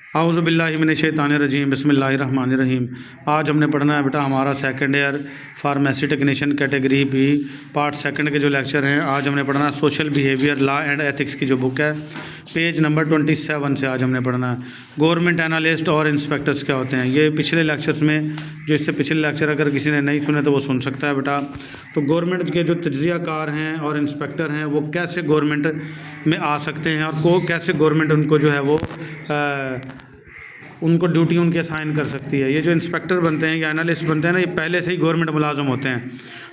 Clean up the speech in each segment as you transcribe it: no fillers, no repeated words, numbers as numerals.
आऊज़ु बिल्लाहि मिनश्शैतानिर्रजीम बिस्मिल्लाहिर्रहमानिर्रहीम। आज हमने पढ़ना है बेटा हमारा second year pharmacy technician category B part second के जो लेक्चर हैं। आज हमने पढ़ना है social behaviour law and ethics की जो बुक है, पेज नंबर 27 से आज हमने पढ़ना है गवर्नमेंट एनालिस्ट और इंस्पेक्टर्स क्या होते हैं। ये पिछले लेक्चर्स में जो इससे पिछले लेक्चर अगर किसी ने नहीं सुने तो वो सुन सकता है बेटा। तो गवर्नमेंट के जो तज्ज़ियाकार हैं और इंस्पेक्टर हैं वो कैसे गवर्नमेंट में आ सकते हैं और को कैसे गवर्नमेंट उनको जो है वो उनको ड्यूटी उनके असाइन कर सकती है। ये जो इंस्पेक्टर बनते हैं या एनालिस्ट बनते हैं ना, ये पहले से ही गवर्नमेंट मुलाजम होते हैं।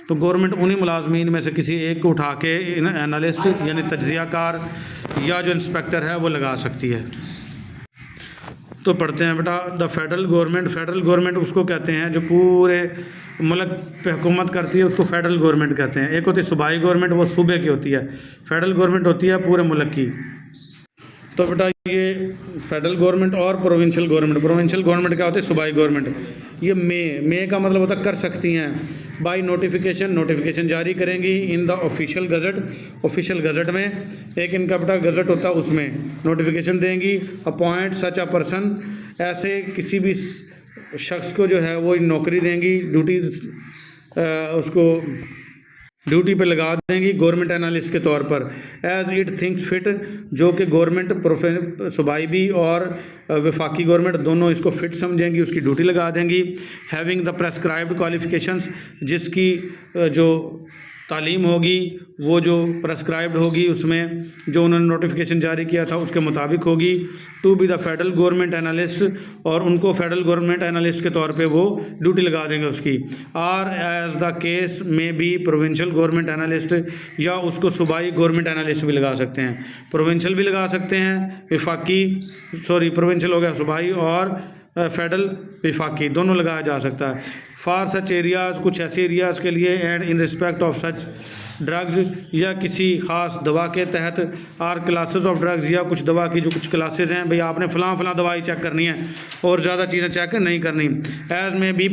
तो गवर्नमेंट उन्हीं मुलाजमीन में से किसी एक को उठा के एनालिस्ट यानी तज्ज़ियाकार या जो इंस्पेक्टर है वो लगा सकती है। तो पढ़ते हैं बेटा। द फेडरल गवर्नमेंट उसको कहते हैं जो पूरे मुल्क पे हुकूमत करती है, उसको फेडरल गवर्नमेंट कहते हैं। एक होती है सूबाई गवर्नमेंट, वो सूबे की होती है। फेडरल गवर्नमेंट होती है पूरे मुल्क की। तो बेटा ये फेडरल गवर्नमेंट और प्रोविंशियल गवर्नमेंट क्या होती है? सूबाई गवर्नमेंट। ये मे का मतलब होता है कर सकती हैं। बाय नोटिफिकेशन जारी करेंगी इन द ऑफिशियल गज़ट में। एक इनका बेटा गज़ट होता है, उसमें नोटिफिकेशन देंगी। अपॉइंट सच अ पर्सन, ऐसे किसी भी शख्स को जो है वो नौकरी देंगी, उसको ड्यूटी पे लगा देंगी गवर्नमेंट एनालिस्ट के तौर पर। एज इट थिंक्स फिट, जो कि गवर्नमेंट सूबाई भी और वफाकी गवर्नमेंट दोनों इसको फिट समझेंगी, उसकी ड्यूटी लगा देंगी। हैविंग द प्रेस्क्राइब्ड क्वालिफिकेशंस, जिसकी जो तालीम होगी वो जो प्रेस्क्राइब्ड होगी, उसमें जो उन्होंने नोटिफिकेशन जारी किया था उसके मुताबिक होगी। To be the federal government analyst, और उनको फेडरल गवर्नमेंट एनालिस्ट के तौर पे वो ड्यूटी लगा देंगे उसकी। आर एज द केस में बी प्रोविंशियल गवर्नमेंट एनालिस्ट, या उसको सूबाई गवर्नमेंट एनालिस्ट भी लगा सकते हैं। प्रोविंशियल भी लगा सकते हैं, प्रोविंशियल हो गया सूबाई, और फेडरल विफाकी दोनों लगाया जा सकता है। फॉर सच एरियाज़, कुछ ऐसे एरियाज़ के लिए। And in respect of such drugs, या किसी ख़ास दवा के तहत। आर क्लासेस ऑफ ड्रग्स, या कुछ दवा की जो कुछ क्लासेस हैं, भाई आपने फ़लाँ दवाई चेक करनी है और ज़्यादा चीज़ें चेक नहीं करनी। एज में B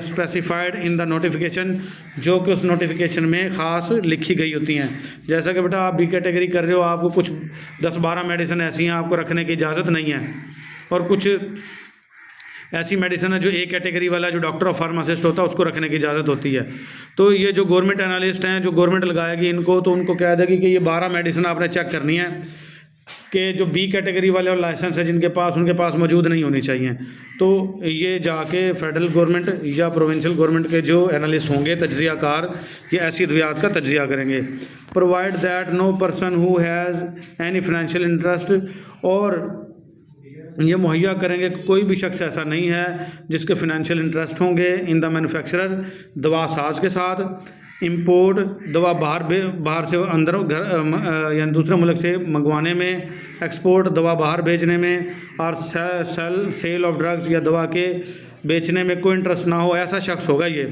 specified in the notification, जो कि उस नोटिफिकेशन में ख़ास लिखी गई होती हैं। जैसा कि बेटा आप बी कैटेगरी कर रहे हो, आपको कुछ 10-12 मेडिसिन ऐसी हैं आपको रखने की इजाज़त नहीं है, और कुछ ऐसी मेडिसिन है जो ए कैटेगरी वाला जो डॉक्टर ऑफ फार्मासिस्ट होता है उसको रखने की इजाज़त होती है। तो ये जो गवर्नमेंट एनालिस्ट हैं, जो गवर्नमेंट लगाएगी इनको, तो उनको कह देगी कि ये 12 मेडिसिन आपने चेक करनी है, कि जो बी कैटेगरी वाले और लाइसेंस है जिनके पास, उनके पास मौजूद नहीं होनी चाहिए। तो ये जाके फेडरल गवर्नमेंट या प्रोविंशियल गवर्नमेंट के जो एनालिस्ट होंगे, तज्ज़ियाकार, ये ऐसी अद्वियात का तज्ज़िया करेंगे। Provide that no person who has any financial interest, और ये मुहैया करेंगे कि कोई भी शख्स ऐसा नहीं है जिसके फिनेंशियल इंटरेस्ट होंगे इन द मैन्युफैक्चरर, दवा साज के साथ। इंपोर्ट, दवा बाहर से अंदर घर या दूसरे मुल्क से मंगवाने में। एक्सपोर्ट, दवा बाहर भेजने में। और सेल ऑफ ड्रग्स, या दवा के बेचने में कोई इंटरेस्ट ना हो, ऐसा शख्स होगा ये,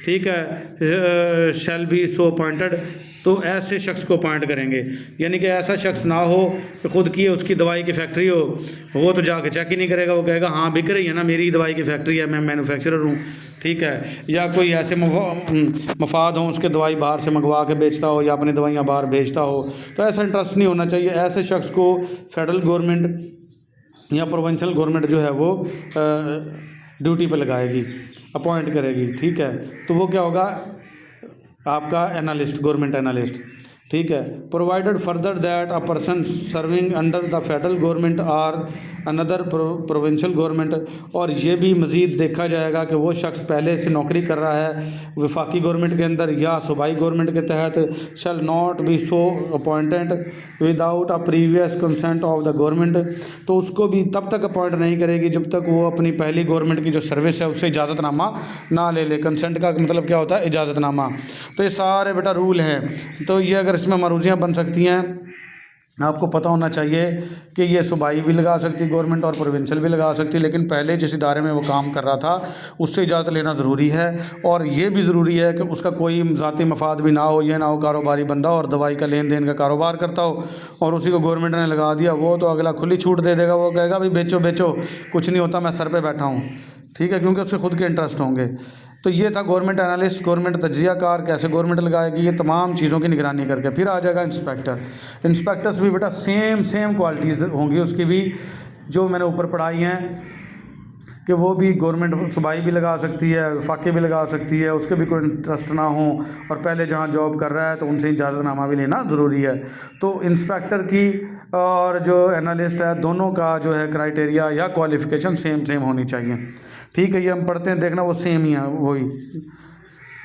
ठीक है। शैल बी सो अपॉइंटेड, तो ऐसे शख्स को अपॉइंट करेंगे। यानी कि ऐसा शख्स ना हो कि खुद की उसकी दवाई की फैक्ट्री हो, वो तो जाके चेक ही नहीं करेगा, वो कहेगा हाँ बिक रही है ना, मेरी दवाई की फैक्ट्री है, मैं मैन्युफैक्चरर हूँ, ठीक है। या कोई ऐसे मफाद हो, उसके दवाई बाहर से मंगवा के बेचता हो या अपनी दवाइयाँ बाहर भेजता हो, तो ऐसा इंटरेस्ट नहीं होना चाहिए। ऐसे शख्स को फेडरल गवर्नमेंट या प्रोविंशियल गवर्नमेंट जो है वो ड्यूटी पर लगाएगी, अपॉइंट करेगी, ठीक है। तो वो क्या होगा आपका एनालिस्ट, गवर्नमेंट एनालिस्ट, ठीक है। Provided further that a person serving under the federal government और अनदर प्रोविंशियल गवर्नमेंट, और ये भी मज़ीद देखा जाएगा कि वो शख्स पहले से नौकरी कर रहा है वफाकी गवर्नमेंट के अंदर या सूबाई गवर्नमेंट के तहत। Shall not be so appointed without a previous consent of the government, तो उसको भी तब तक अपॉइंट नहीं करेगी जब तक वो अपनी पहली गवर्नमेंट की जो सर्विस है उससे इजाज़तनामा ना ले ले। कंसेंट का मतलब क्या होता है? इजाज़तनामा। तो ये सारे बेटा रूल हैं। तो ये अगर इसमें मरूजियाँ बन सकती हैं, आपको पता होना चाहिए कि ये सूबाई भी लगा सकती गवर्नमेंट और प्रोविंशियल भी लगा सकती, लेकिन पहले जिस इदारे में वो काम कर रहा था उससे इजाज़त लेना ज़रूरी है। और ये भी ज़रूरी है कि उसका कोई ज़ाती मफाद भी ना हो, ये ना हो कारोबारी बंदा और दवाई का लेन देन का कारोबार करता हो और उसी को गवर्नमेंट ने लगा दिया, वो तो अगला खुली छूट दे देगा, वो कहेगा भाई बेचो कुछ नहीं होता, मैं सर पर बैठा हूँ, ठीक है, क्योंकि उसके खुद के इंटरेस्ट होंगे। तो ये था गवर्नमेंट एनालिस्ट, गवर्नमेंट तज्ज़ियाकार, कैसे गवर्नमेंट लगाएगी, ये तमाम चीज़ों की निगरानी करके। फिर आ जाएगा इंस्पेक्टर्स भी बेटा सेम क्वालिटीज़ होंगी उसकी भी, जो मैंने ऊपर पढ़ाई हैं कि वो भी गवर्नमेंट सूबाई भी लगा सकती है, वफाकी भी लगा सकती है, उसके भी कोई इंटरेस्ट ना हो और पहले जहाँ जॉब कर रहा है तो उनसे इजाज़तनामा भी लेना ज़रूरी है। तो इंस्पेक्टर की और जो एनालिस्ट है दोनों का जो है क्राइटेरिया या क्वालिफ़िकेशन सेम होनी चाहिए। ठीक है, ये हम पढ़ते हैं, देखना वो सेम ही है वही।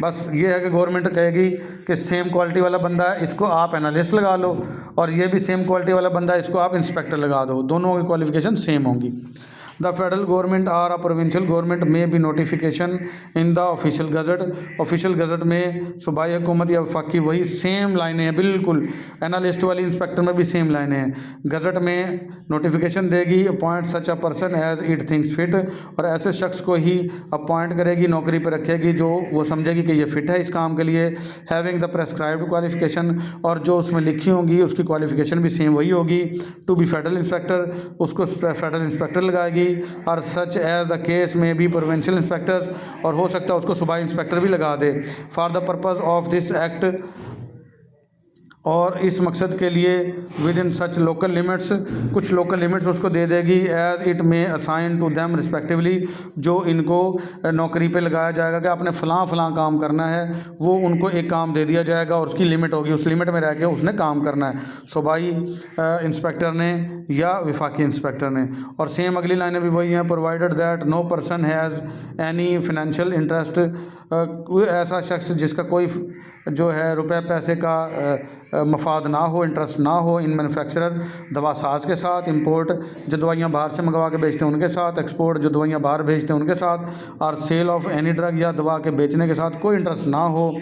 बस ये है कि गवर्नमेंट कहेगी कि सेम क्वालिटी वाला बंदा है इसको आप एनालिस्ट लगा लो, और ये भी सेम क्वालिटी वाला बंदा है इसको आप इंस्पेक्टर लगा दो, दोनों की क्वालिफ़िकेशन सेम होंगी। द फेडरल गवर्नमेंट और अ प्रोविंशियल गवर्नमेंट में भी notification in the official gazette. Official gazette में सूबाई हुकूमत या वफाकी वही सेम लाइनें हैं बिल्कुल, एनालिस्ट वाली इंस्पेक्टर में भी सेम लाइनें हैं। गजट में नोटिफिकेशन देगी, appoint such a person as it thinks fit, और ऐसे शख्स को ही अपॉइंट करेगी, नौकरी पर रखेगी जो वो समझेगी कि ये फिट है इस काम के लिए। हैविंग द प्रेस्क्राइब्ड क्वालिफिकेशन, और जो उसमें लिखी होंगी उसकी क्वालिफिकेशन भी सेम वही होगी। टू बी फेडरल इंस्पेक्टर, उसको फेडरल इंस्पेक्टर लगाएगी, और सच एज द केस में भी प्रोविंशियल इंस्पेक्टर्स, और हो सकता है उसको सूबाई इंस्पेक्टर भी लगा दे। For the purpose of this act, और इस मकसद के लिए within such local limits, कुछ लोकल लिमिट्स उसको दे देगी, as it may assign to them respectively, जो इनको नौकरी पे लगाया जाएगा कि आपने फ़लाँ काम करना है, वो उनको एक काम दे दिया जाएगा और उसकी लिमिट होगी, उस लिमिट में रह के उसने काम करना है, सूबाई इंस्पेक्टर ने या वफाकी इंस्पेक्टर ने। और सेम अगली लाइनें भी वही हैं, provided that no person has any financial interest, कोई ऐसा शख्स जिसका कोई जो है रुपए पैसे का मफाद ना हो, इंटरेस्ट ना हो इन मैन्युफैक्चरर दवा साज के साथ, इंपोर्ट जो दवाइयाँ बाहर से मंगवा के बेचते हैं उनके साथ, एक्सपोर्ट जो दवाइयाँ बाहर भेजते हैं उनके साथ, और सेल ऑफ एनी ड्रग या दवा के बेचने के साथ कोई इंटरेस्ट ना हो।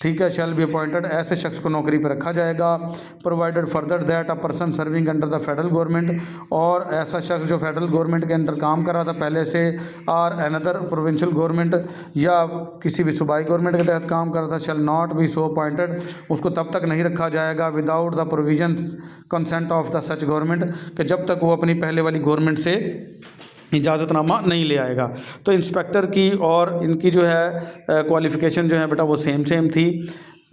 ठीक है, शैल बी अपॉइंटेड, ऐसे शख्स को नौकरी पर रखा जाएगा। Provided further that a person serving under the federal government, और ऐसा शख्स जो फेडरल गवर्नमेंट के अंडर काम कर रहा था पहले से, और अनदर प्रोविंशियल गवर्नमेंट या किसी भी सूबाई गवर्नमेंट के तहत काम कर रहा था, shall not be so appointed, उसको तब तक नहीं रखा जाएगा without the provision consent of the such government, कि जब तक वो अपनी पहले वाली गवर्नमेंट से इजाज़तनामा नहीं ले आएगा। तो इंस्पेक्टर की और इनकी जो है क्वालिफ़िकेशन जो है बेटा वो सेम थी,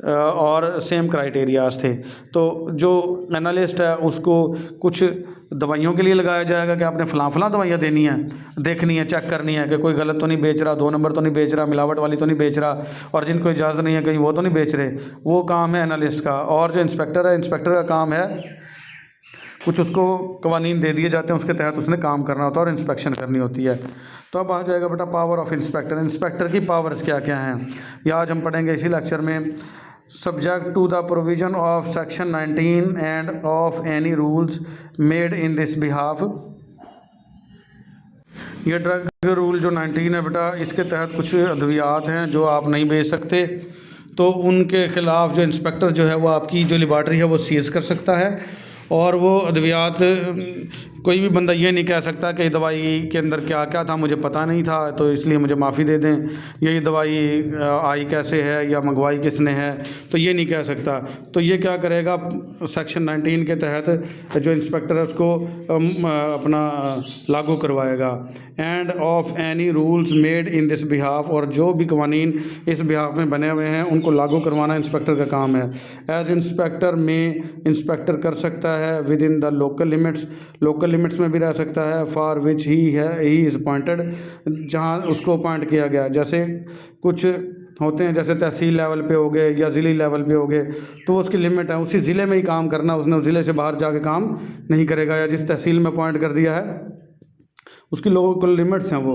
और सेम क्राइटेरियाज थे। तो जो एनालिस्ट है उसको कुछ दवाइयों के लिए लगाया जाएगा कि आपने फ़लाँ दवाइयाँ देनी है, देखनी है, चेक करनी है कि कोई गलत तो नहीं बेच रहा, 2 नंबर तो नहीं बेच रहा, मिलावट वाली तो नहीं बेच रहा, और जिनको इजाज़त नहीं है कहीं वो तो नहीं बेच रहे, वो काम है एनालिस्ट का। और जो इंस्पेक्टर है, इंस्पेक्टर का काम है कुछ उसको कवानीन दे दिए जाते हैं, उसके तहत उसने काम करना होता है और इंस्पेक्शन करनी होती है। तो अब आ जाएगा बेटा पावर ऑफ इंस्पेक्टर। इंस्पेक्टर की पावर्स क्या क्या हैं, ये आज हम पढ़ेंगे इसी लेक्चर में। Subject to the provision of section 19 and of any rules made in this behalf. ये ड्रग रूल जो 19 है बेटा, इसके तहत कुछ अद्वियात हैं जो आप नहीं बेच सकते, तो उनके ख़िलाफ़ जो इंस्पेक्टर जो है वो आपकी जो लेबॉर्ट्री है वो सीज़ कर सकता है। और वो अद्वियात कोई भी बंदा ये नहीं कह सकता कि दवाई के अंदर क्या क्या था मुझे पता नहीं था तो इसलिए मुझे माफ़ी दे दें, ये दवाई आई कैसे है या मंगवाई किसने है, तो ये नहीं कह सकता। तो ये क्या करेगा, सेक्शन 19 के तहत जो इंस्पेक्टर है उसको अपना लागू करवाएगा। And of any rules made in this behalf, और जो भी कवानीन इस बिहाफ में बने हुए हैं उनको लागू करवाना इंस्पेक्टर का काम है। एज इंस्पेक्टर में इंस्पेक्टर कर सकता है with in the local limits, local limits में भी रह सकता है, for which he is appointed, जहाँ उसको अपॉइंट किया गया। जैसे कुछ होते हैं जैसे तहसील लेवल पे हो गए या ज़िले लेवल पे हो गए, तो उसकी लिमिट है, उसी ज़िले में ही काम करना, उसने उस ज़िले से बाहर जाके काम नहीं करेगा, या जिस तहसील में अपॉइंट कर दिया है उसकी लोकल लिमिट्स हैं वो।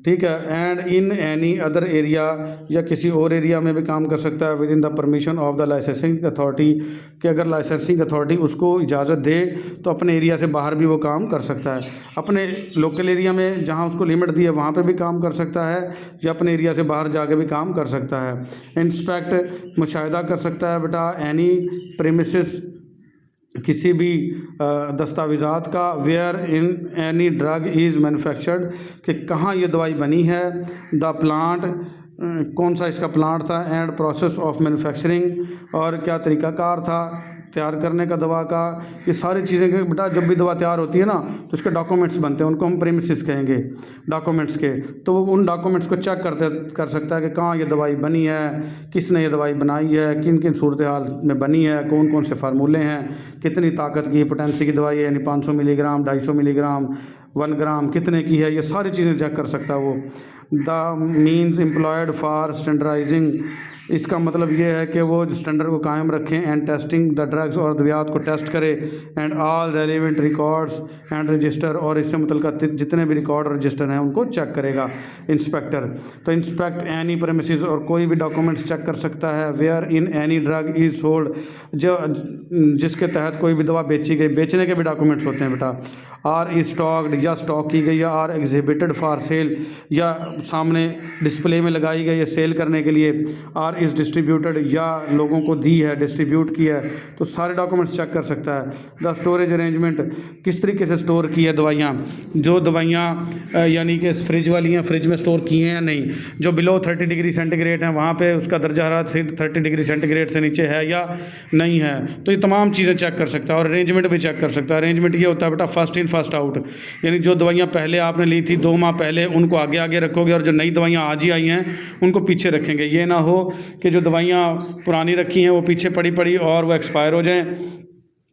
ठीक है, and in any other area, या किसी और एरिया में भी काम कर सकता है with in the permission of the licensing authority, कि अगर लाइसेंसिंग अथॉरिटी उसको इजाज़त दे तो अपने एरिया से बाहर भी वो काम कर सकता है। अपने लोकल एरिया में जहाँ उसको लिमिट दी है वहाँ पे भी काम कर सकता है, या अपने एरिया से बाहर जाके भी काम कर सकता है। इंस्पेक्ट मुशाहिदा कर सकता है बेटा एनी प्रीमिसेस, किसी भी दस्तावेज़ात का, wherein any drug is manufactured, कि कहाँ ये दवाई बनी है, द प्लांट कौन सा इसका प्लांट था, एंड प्रोसेस ऑफ मैन्युफैक्चरिंग, और क्या तरीक़ाकार था, तैयार करने का दवा का, ये सारी चीज़ें के बेटा जब भी दवा तैयार होती है ना तो उसके डॉक्यूमेंट्स बनते हैं, उनको हम प्रीमिसेस कहेंगे डॉक्यूमेंट्स के। तो वो उन डॉक्यूमेंट्स को चेक कर सकता है कि कहाँ ये दवाई बनी है, किसने ये दवाई बनाई है, किन किन सूरत हाल में बनी है, कौन कौन से फार्मूले हैं, कितनी ताकत की पोटेंसी की दवाई है, यानी 500 मिलीग्राम, 250 मिलीग्राम, 1 ग्राम कितने की है, ये सारी चीज़ें चेक कर सकता है वो। The means employed for standardising, इसका मतलब ये है कि वो स्टैंडर्ड को कायम रखें एंड टेस्टिंग द ड्रग्स, और दवाइयात को टेस्ट करे, and all relevant records and register, और इससे मतलब जितने भी रिकॉर्ड रजिस्टर हैं उनको चेक करेगा इंस्पेक्टर। तो इंस्पेक्ट एनी प्रेमिसेस, और कोई भी डॉक्यूमेंट्स चेक कर सकता है। Wherein any drug is sold, जो जिसके तहत कोई भी दवा बेची गई, बेचने के भी डॉक्यूमेंट्स होते हैं बेटा। आर इज स्टॉक्ड, या स्टॉक की गई, या आर एग्जिबिटेड फॉर सेल, या सामने डिस्प्ले में लगाई गई है सेल करने के लिए। आर इज़ डिस्ट्रीब्यूटेड, या लोगों को दी है, डिस्ट्रीब्यूट की है, तो सारे डॉक्यूमेंट्स चेक कर सकता है। द स्टोरेज अरेंजमेंट, किस तरीके से स्टोर की है दवाइयाँ, जो दवाइयाँ यानी कि फ्रिज वाली हैं, फ्रिज में स्टोर की हैं या नहीं, जो बिलो 30 डिग्री सेंटीग्रेड हैं वहाँ पे उसका दर्जा हरारत 30 डिग्री सेंटीग्रेड से नीचे है या नहीं है, तो ये तमाम चीज़ें चेक कर सकता है। और अरेंजमेंट भी चेक कर सकता है। अरेंजमेंट ये होता है बेटा फर्स्ट इन फर्स्ट आउट, यानी जो दवाइयाँ पहले आपने ली थी 2 माह पहले, उनको आगे आगे रखोगे, और जो नई दवाइयाँ आज ही आई हैं उनको पीछे रखेंगे। ये ना हो कि जो दवाइयाँ पुरानी रखी हैं वो पीछे पड़ी और वो एक्सपायर हो जाएं,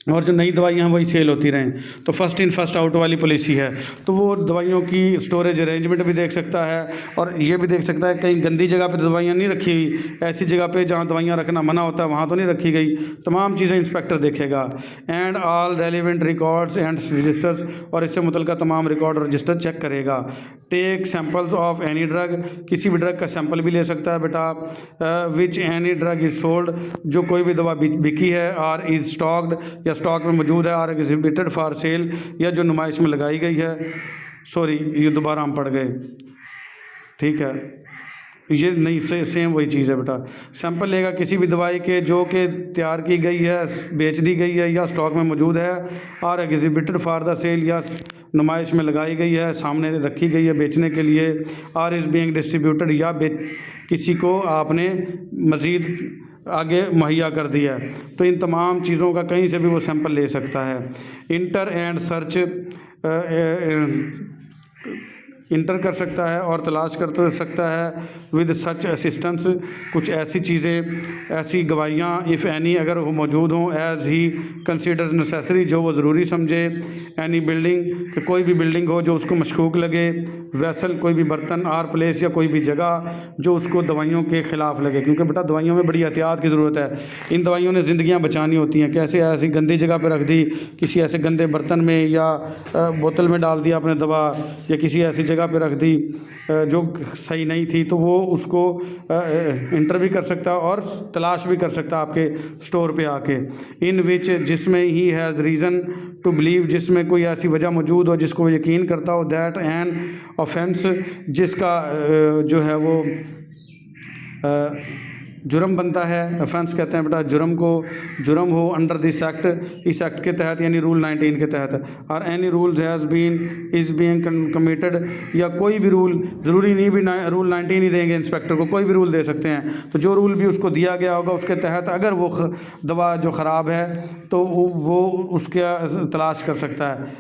और जो नई दवाइयाँ हैं वही सेल होती रहें। तो फर्स्ट इन फर्स्ट आउट वाली पॉलिसी है। तो वो दवाइयों की स्टोरेज अरेंजमेंट भी देख सकता है, और ये भी देख सकता है कहीं गंदी जगह पे दवाइयाँ नहीं रखी हुई, ऐसी जगह पे जहाँ दवाइयाँ रखना मना होता है वहाँ तो नहीं रखी गई। तमाम चीज़ें इंस्पेक्टर देखेगा। And all relevant records and registers, और इससे मुतल्लिका तमाम रिकॉर्ड और रजिस्टर चेक करेगा। Take samples of any drug, किसी भी ड्रग का सैंपल भी ले सकता है बेटा। Which any drug is sold, जो कोई भी दवा बिकी है, आर इज स्टॉक्ड, या स्टॉक में मौजूद है, आर एग्जिबिटेड फॉर सेल, या जो नुमाइश में लगाई गई है। सॉरी, ये दोबारा हम पढ़ गए, ठीक है, ये नहीं, सेम वही चीज़ है बेटा। सैंपल लेगा किसी भी दवाई के जो कि तैयार की गई है, बेच दी गई है, या स्टॉक में मौजूद है, और एग्जिबिटेड फॉर द सेल, या नुमाइश में लगाई गई है, सामने रखी गई है बेचने के लिए। आर इज़ बीइंग डिस्ट्रीब्यूटेड, या किसी को आपने मज़ीद आगे मुहैया कर दिया है। तो इन तमाम चीज़ों का कहीं से भी वो सैंपल ले सकता है। इंटर एंड सर्च, इंटर कर सकता है और तलाश कर सकता है विद सच असिस्टेंस, कुछ ऐसी चीज़ें, ऐसी गवाहियाँ इफ़ एनी, अगर वो मौजूद हों, एज़ ही कंसीडर नेसेसरी, जो वो ज़रूरी समझे। एनी बिल्डिंग, कोई भी बिल्डिंग हो जो उसको मशकूक लगे। वैसल, कोई भी बर्तन, आर प्लेस, या कोई भी जगह जो उसको दवाइयों के ख़िलाफ़ लगे, क्योंकि बेटा दवाइयों में बड़ी एहतियात की ज़रूरत है। इन दवाइयों ने ज़िंदगियाँ बचानी होती हैं। कैसे, ऐसी गंदी जगह पर रख दी, किसी ऐसे गंदे बर्तन में, या बोतल में डाल दिया आपने दवा, या किसी ऐसी जगह पे रख दी जो सही नहीं थी, तो वो उसको इंटर भी कर सकता है और तलाश भी कर सकता है आपके स्टोर पे आके। इन विच, जिसमें he has reason to believe, जिसमें कोई ऐसी वजह मौजूद हो जिसको यकीन करता हो, दैट एन ऑफेंस, जिसका जो है वो जुर्म बनता है। ऑफेंस कहते हैं बेटा जुर्म को, जुर्म हो अंडर दिस एक्ट, इस एक्ट के तहत, यानी रूल 19 के तहत। और any rules has been is being committed, या कोई भी रूल, ज़रूरी नहीं भी रूल 19 ही देंगे इंस्पेक्टर को, कोई भी रूल दे सकते हैं। तो जो रूल भी उसको दिया गया होगा उसके तहत अगर वो दवा जो ख़राब है तो वो उसका तलाश कर सकता है,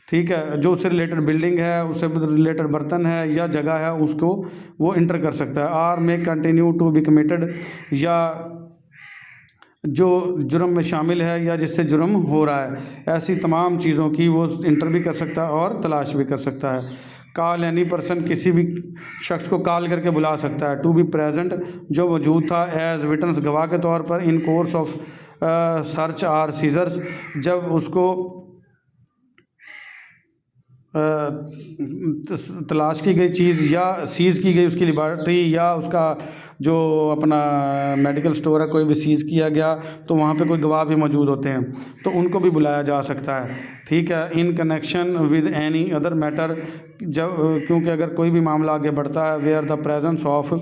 ठीक है। जो उससे रिलेटेड बिल्डिंग है, उससे रिलेटेड बर्तन है या जगह है, उसको वो इंटर कर सकता है। Or may continue to be committed, या जो जुर्म में शामिल है या जिससे जुर्म हो रहा है, ऐसी तमाम चीज़ों की वो इंटर भी कर सकता है और तलाश भी कर सकता है। कॉल एनी पर्सन, किसी भी शख्स को कॉल करके बुला सकता है। टू बी प्रेजेंट, जो मौजूद था, एज विटनेस, गवाह के तौर पर, in course of search or seizures, जब उसको तलाश की गई चीज़ या सीज़ की गई उसकी लिबर्टी, या उसका जो अपना मेडिकल स्टोर है कोई भी सीज़ किया गया, तो वहाँ पे कोई गवाह भी मौजूद होते हैं, तो उनको भी बुलाया जा सकता है, ठीक है। In connection with any other matter, जब क्योंकि अगर कोई भी मामला आगे बढ़ता है, where the presence of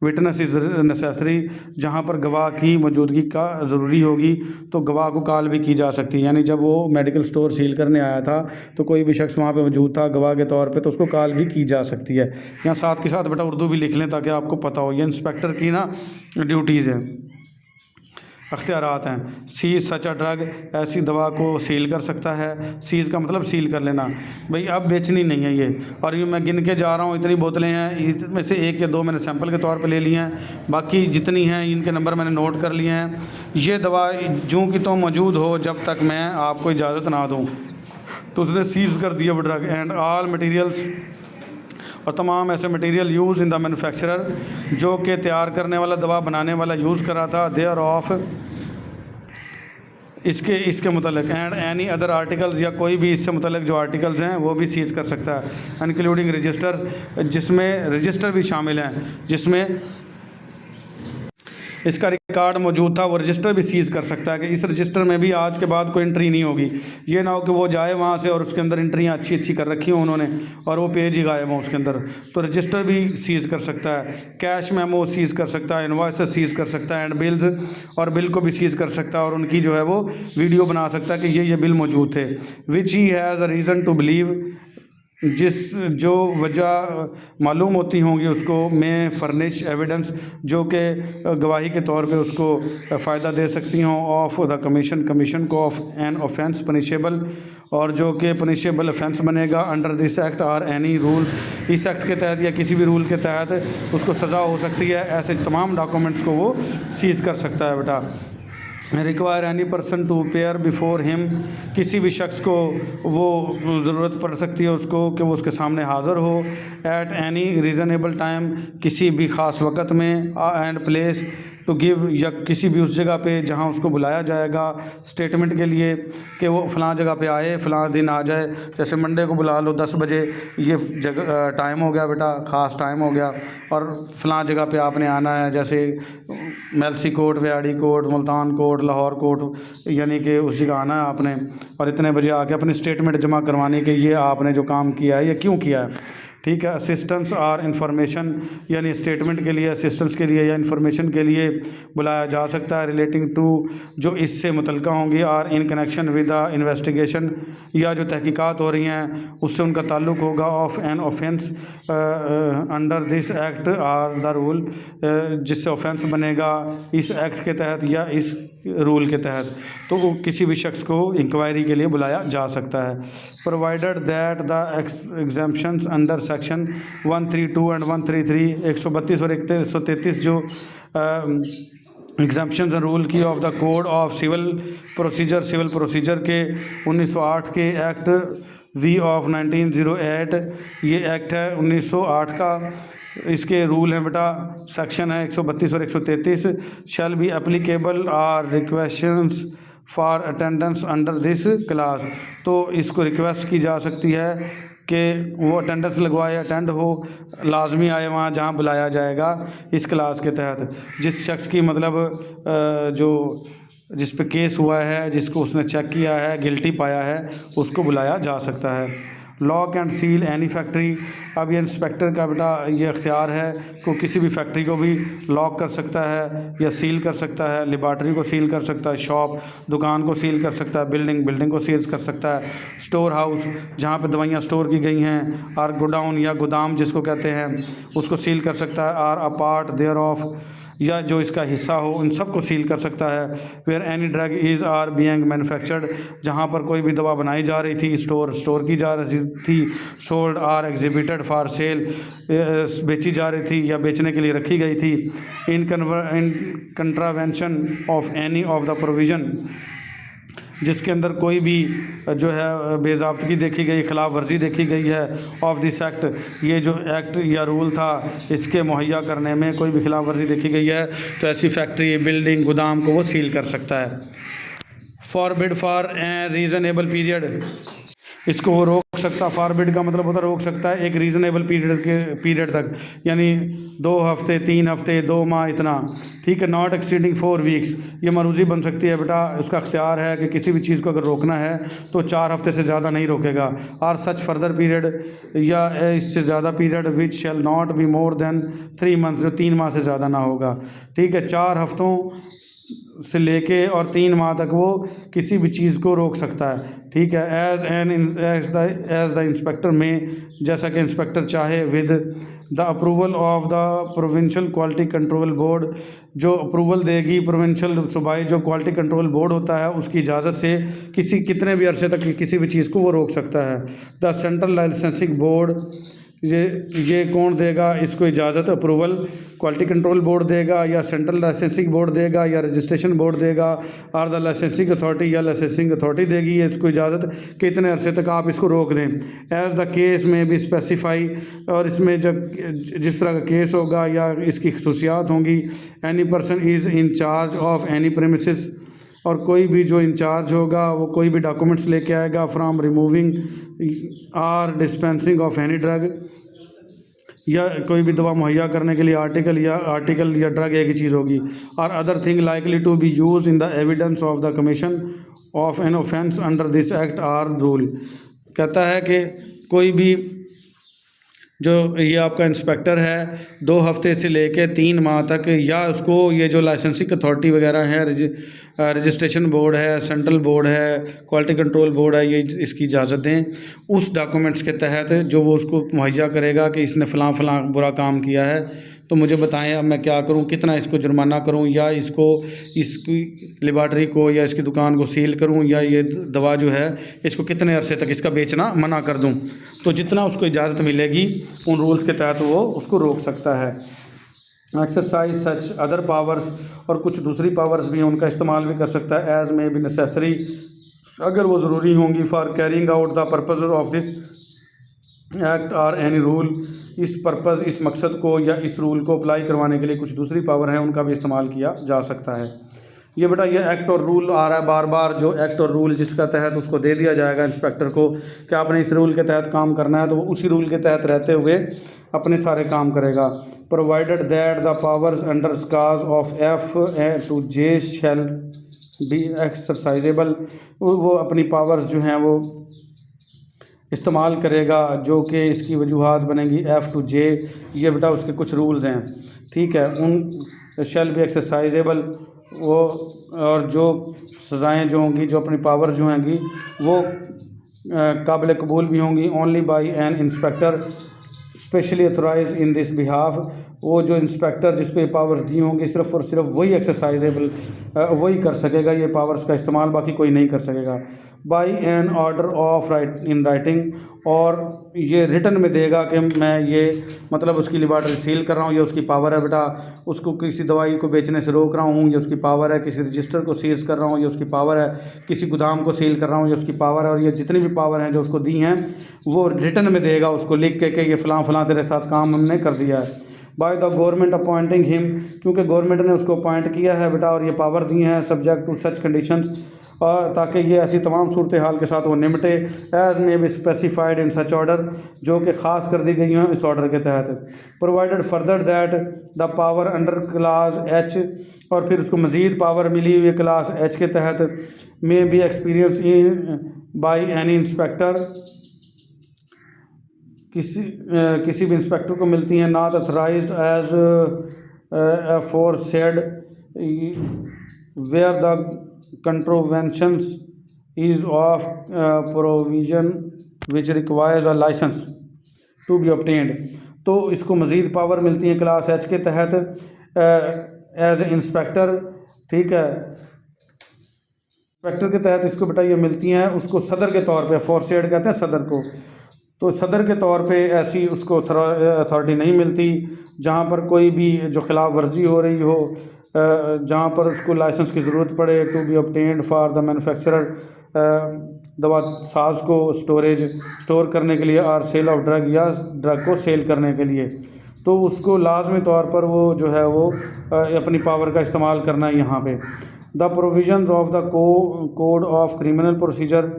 witness is necessary, जहाँ पर गवाह की मौजूदगी का ज़रूरी होगी, तो गवाह को कॉल भी की जा सकती है। यानी जब वो मेडिकल स्टोर सील करने आया था तो कोई भी शख्स वहाँ पे मौजूद था गवाह के तौर पे, तो उसको कॉल भी की जा सकती है। यहाँ साथ के साथ बेटा उर्दू भी लिख लें ताकि आपको पता हो, ये इंस्पेक्टर की ना ड्यूटीज़ है। अख्तियारात हैं। सीज सच अ ड्रग, ऐसी दवा को सील कर सकता है। सीज का मतलब सील कर लेना, भाई अब बेचनी नहीं है ये। और ये मैं गिन के जा रहा हूँ, इतनी बोतलें हैं, इसमें से 1 या 2 मैंने सैंपल के तौर पे ले लिए हैं, बाकी जितनी हैं इनके नंबर मैंने नोट कर लिए हैं। ये दवा जो कि तो मौजूद हो जब तक मैं आपको इजाज़त ना दूँ। तो उसने सीज़ कर दिया वो ड्रग एंड ऑल मटीरियल्स, और तमाम ऐसे material use in the manufacturer, जो कि तैयार करने वाला, दवा बनाने वाला यूज़ कर रहा था, देयर ऑफ, इसके मतलब, एंड एनी अदर आर्टिकल्स, या कोई भी इससे मतलब जो आर्टिकल्स हैं वो भी सीज़ कर सकता है। इंक्लूडिंग रजिस्टर्स, जिसमें रजिस्टर भी शामिल हैं, जिसमें इसका रिकॉर्ड मौजूद था, वो रजिस्टर भी सीज़ कर सकता है कि इस रजिस्टर में भी आज के बाद कोई एंट्री नहीं होगी। ये ना हो कि वो जाए वहाँ से और उसके अंदर एंट्रियाँ अच्छी अच्छी कर रखी हों उन्होंने और वो पेज ही गायब हो उसके अंदर। तो रजिस्टर भी सीज़ कर सकता है, कैश मेमो सीज़ कर सकता है, इनवॉइसेस सीज़ कर सकता है, एंड बिल्स, और बिल को भी सीज़ कर सकता है, और उनकी जो है वो वीडियो बना सकता है कि ये बिल मौजूद थे। Which he has a reason to believe, जो वजह मालूम होती होंगी उसको, में फर्निश एविडेंस, जो कि गवाही के तौर पे उसको फ़ायदा दे सकती हों, ऑफ द कमीशन को, ऑफ एन ऑफेंस पनिशेबल, और जो कि पनिशेबल ऑफेंस बनेगा under this act or any rules, इस एक्ट के तहत या किसी भी रूल के तहत उसको सज़ा हो सकती है। ऐसे तमाम डॉक्यूमेंट्स को वो सीज़ कर सकता है बेटा। Require any person to appear before him, किसी भी शख्स को वो ज़रूरत पड़ सकती है उसको कि वो उसके सामने हाज़िर हो, एट एनी रीज़नेबल टाइम, किसी भी ख़ास वक़्त में, एंड प्लेस टू गिव, या किसी भी उस जगह पे जहाँ उसको बुलाया जाएगा स्टेटमेंट के लिए कि वो फ़लाँ जगह पे आए, फ़लाँ दिन आ जाए। जैसे मंडे को बुला लो 10 बजे, ये जगह टाइम हो गया बेटा, ख़ास टाइम हो गया, और फ़लाँ जगह पे आपने आना है, जैसे मेलसी कोट, व्याड़ी कोट, मुल्तान कोट, लाहौर कोट, यानी कि उस जगह आना है आपने, और इतने बजे आके अपनी स्टेटमेंट जमा करवानी कि ये आपने जो काम किया है ये क्यों किया है। ठीक है। असिस्टेंस और इन्फॉर्मेशन, यानी स्टेटमेंट के लिए, असिस्टेंस के लिए या इन्फॉर्मेशन के लिए बुलाया जा सकता है, रिलेटिंग टू, जो इससे मुतल्लिका होंगी, और इन कनेक्शन विद द इन्वेस्टिगेशन, या जो तहकीकात हो रही हैं उससे उनका ताल्लुक़ होगा, of an offence under this act or the rule, जिससे ऑफेंस बनेगा इस एक्ट के तहत या इस रूल के तहत, तो वो किसी भी शख्स को इंक्वायरी के लिए बुलाया जा सकता है। Provided that the exemptions under section 132 and 133, 132 और 133 जो एग्जाम्पशंस एंड रूल की of the code of civil procedure के 1908 के एक्ट वी ऑफ 1908, ये एक्ट है 1908 का, इसके रूल हैं बेटा, सेक्शन है 132 और 133, shall be applicable or requisitions for attendance under this class, तो इसको रिक्वेस्ट की जा सकती है कि वो अटेंडेंस लगवाए, अटेंड हो, लाजमी आए वहाँ जहाँ बुलाया जाएगा इस क्लास के तहत। जिस शख्स की मतलब जो जिस पे केस हुआ है, जिसको उसने चेक किया है, गिल्टी पाया है, उसको बुलाया जा सकता है। Lock and seal any factory, अब ये इंस्पेक्टर का बेटा ये अख्तियार है कि किसी भी फैक्ट्री को भी लॉक कर सकता है या सील कर सकता है, लेबॉर्ट्री को सील कर सकता है, शॉप दुकान को सील कर सकता है, बिल्डिंग को सील कर सकता है, स्टोर हाउस जहाँ पे दवाइयाँ स्टोर की गई हैं, और गोडाउन या गोदाम जिसको कहते हैं उसको सील कर सकता है, और अ पार्ट देयर ऑफ, या जो इसका हिस्सा हो, उन सब को सील कर सकता है। Where any drug is or being manufactured, जहाँ पर कोई भी दवा बनाई जा रही थी, स्टोर की जा रही थी, sold or exhibited for sale, बेची जा रही थी या बेचने के लिए रखी गई थी, इन contravention of any of the provision, जिसके अंदर कोई भी जो है बेज़ाब्तगी देखी गई, खिलाफ वर्जी देखी गई है ऑफ दिस एक्ट, ये जो एक्ट या रूल था इसके मुहैया करने में कोई भी खिलाफ वर्जी देखी गई है, तो ऐसी फैक्ट्री, बिल्डिंग, गोदाम को वो सील कर सकता है। Forbid for a reasonable period, इसको वो रोक सकता, फॉरबिड का मतलब होता है रोक सकता है एक रीज़नेबल पीरियड तक, यानी 2 हफ्ते, 3 हफ्ते, 2 माह, इतना, ठीक है। नॉट एक्सीडिंग 4 वीक्स, ये मरूजी बन सकती है बेटा, उसका अख्तियार है कि किसी भी चीज़ को अगर रोकना है तो 4 हफ्ते से ज़्यादा नहीं रोकेगा, और सच फर्दर पीरियड, या इससे ज़्यादा period which shall not be more than 3 months, जो 3 माह से ज़्यादा ना होगा, ठीक है। 4 हफ्तों से लेके और 3 माह तक वो किसी भी चीज़ को रोक सकता है, ठीक है। एज द इंस्पेक्टर में, जैसा कि इंस्पेक्टर चाहे, with the approval of the provincial quality control board, जो अप्रूवल देगी प्रोविंशियल सूबाई जो क्वालिटी कंट्रोल बोर्ड होता है उसकी इजाज़त से कितने भी अरसे तक किसी भी चीज़ को वो रोक सकता है। द सेंट्रल लाइसेंसिंग बोर्ड, ये कौन देगा इसको इजाज़त? अप्रूवल क्वालिटी कंट्रोल बोर्ड देगा, या सेंट्रल लाइसेंसिंग बोर्ड देगा, या रजिस्ट्रेशन बोर्ड देगा, और द लाइसेंसिंग अथॉरिटी या लाइसेंसिंग अथॉरिटी देगी ये इसको इजाज़त कि इतने अरसे तक आप इसको रोक दें। एज़ द केस में भी स्पेसिफाई, और इसमें जब जिस तरह का केस होगा या इसकी खसूसियात होंगी। Any person is in charge of any premises, और कोई भी जो इंचार्ज होगा वो कोई भी डॉक्यूमेंट्स लेके आएगा फ्राम रिमूविंग और डिस्पेंसिंग ऑफ एनी ड्रग, या कोई भी दवा मुहैया करने के लिए आर्टिकल या ड्रग एक ही चीज़ होगी। और other thing likely to be use in the evidence of the commission of an offence under this act or rule. कहता है कि कोई भी जो ये आपका इंस्पेक्टर है 2 हफ्ते से लेके 3 माह तक, या उसको ये जो लाइसेंसिंग अथॉरिटी वगैरह है, रजिस्ट्रेशन बोर्ड है, सेंट्रल बोर्ड है, क्वालिटी कंट्रोल बोर्ड है, ये इसकी इजाज़त दें उस डॉक्यूमेंट्स के तहत जो वो उसको मुहैया करेगा कि इसने फ़लाँ बुरा काम किया है, तो मुझे बताएं अब मैं क्या करूं, कितना इसको जुर्माना करूं, या इसकी लेबॉर्ट्री को या इसकी दुकान को सील करूं, या ये दवा जो है इसको कितने अरसे तक इसका बेचना मना कर दूं। तो जितना उसको इजाज़त मिलेगी उन रूल्स के तहत वो उसको रोक सकता है। एक्सरसाइज सच अदर पावर्स, और कुछ दूसरी पावर्स भी हैं उनका इस्तेमाल भी कर सकता है। एज में भी नेसेसरी, अगर वो ज़रूरी होंगी, for carrying out the purpose of this act और एनी रूल, इस मकसद को या इस रूल को अप्लाई करवाने के लिए कुछ दूसरी पावर है उनका भी इस्तेमाल किया जा सकता है। ये बेटा ये एक्ट और रूल आ रहा है बार बार, जो एक्ट और रूल जिसका तहत उसको दे दिया जाएगा इंस्पेक्टर को कि आपने इस रूल के तहत काम करना है, तो वो उसी रूल के तहत रहते हुए अपने सारे काम करेगा। Provided that the powers under cause of F two J shall be exercisable, वो अपनी पावर्स जो हैं वो इस्तेमाल करेगा जो कि इसकी वजूहात बनेंगी एफ़ टू जे। ये बेटा उसके कुछ रूल्स हैं, ठीक है। उन शैल बी एक्सरसाइजेबल, वो और जो सज़ाएँ जो होंगी, जो अपनी पावर जो होंगी वो काबिल कबूल भी होंगी। Only by an inspector specially authorise in this behalf, वो जो इंस्पेक्टर जिसको ये पावर्स दी होंगी सिर्फ़ और सिर्फ वही एक्सरसाइजेबल वही कर सकेगा ये पावर्स का इस्तेमाल, बाकी कोई नहीं कर सकेगा। By an order of writing, और ये रिटन में देगा कि मैं ये मतलब उसकी लेबॉर्ट्री सील कर रहा हूँ, ये उसकी पावर है बेटा, उसको किसी दवाई को बेचने से रोक रहा हूँ, ये उसकी पावर है, किसी रजिस्टर को सीज कर रहा हूँ, ये उसकी पावर है, किसी गोदाम को सील कर रहा हूँ, ये उसकी पावर है। और ये जितनी भी पावर हैं जो उसको दी हैं वो रिटन में देगा उसको लिख के कि ये फ़लाँ तेरे साथ काम हमने कर दिया है। By the government appointing him, क्योंकि गवर्नमेंट ने उसको अपॉइंट किया है बेटा और ये पावर दी हैं, सब्जेक्ट टू सच कंडीशंस, और ताकि ये ऐसी तमाम सूरत हाल के साथ वो निपटे। As may be specified in such order, जो कि ख़ास कर दी गई हैं इस ऑर्डर के तहत। Provided further that the power under class H, और फिर उसको मज़ीद पावर मिली हुई क्लास एच के तहत, may be experience in by any inspector, किसी भी इंस्पेक्टर को मिलती हैं, not authorised as aforesaid where the contraventions is of provision which requires a licence to be obtained. तो इसको मज़ीद पावर मिलती है क्लास एच के तहत एज इंस्पेक्टर, ठीक है। इंस्पेक्टर के तहत इसको बेटा ये मिलती हैं, उसको सदर के तौर पे, फोर सेड कहते हैं सदर को, तो सदर के तौर पे ऐसी उसको अथॉरिटी नहीं मिलती जहाँ पर कोई भी जो खिलाफ वर्जी हो रही हो, जहाँ पर उसको लाइसेंस की ज़रूरत पड़े, to be obtained for the manufacturer, दवा साज को स्टोर करने के लिए, और सेल ऑफ ड्रग, या ड्रग को सेल करने के लिए, तो उसको लाजमी तौर पर वो जो है वो अपनी पावर का इस्तेमाल करना है यहाँ पे। The provisions of the code of criminal procedure,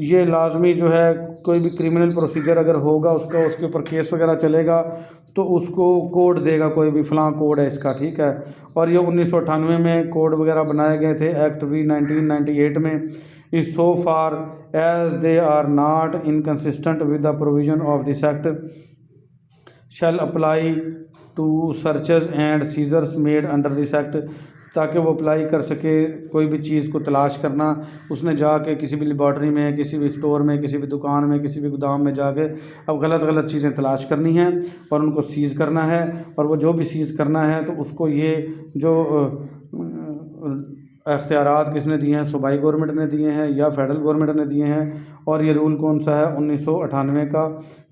ये लाजमी जो है कोई भी क्रिमिनल प्रोसीजर अगर होगा उसका, उसके ऊपर केस वगैरह चलेगा तो उसको कोड देगा, कोई भी फ़लाँ कोड है इसका, ठीक है। और ये 1998 में कोड वगैरह बनाए गए थे एक्ट वी 1998 में। Is so far as they are not inconsistent with the provision of this act shall apply to searches and seizures made under this act, ताकि वो अप्लाई कर सके। कोई भी चीज़ को तलाश करना, उसने जाके किसी भी लेबॉर्ट्री में, किसी भी स्टोर में, किसी भी दुकान में, किसी भी गोदाम में जाके अब गलत चीज़ें तलाश करनी हैं और उनको सीज़ करना है। और वो जो भी सीज़ करना है तो उसको ये जो अख्तियारात किसने दिए हैं, सूबाई गवर्नमेंट ने दिए हैं या फेडरल गवर्नमेंट ने दिए हैं। और ये रूल कौन सा है, 1998 का,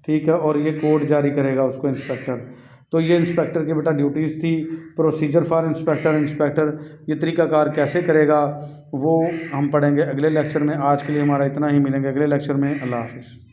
ठीक है। और ये कोड जारी करेगा उसको इंस्पेक्टर। तो ये इंस्पेक्टर की बेटा ड्यूटीज़ थी। प्रोसीजर फॉर इंस्पेक्टर ये तरीक़ाकार कैसे करेगा वो हम पढ़ेंगे अगले लेक्चर में। आज के लिए हमारा इतना ही, मिलेंगे अगले लेक्चर में। अल्लाह हाफ़िज़।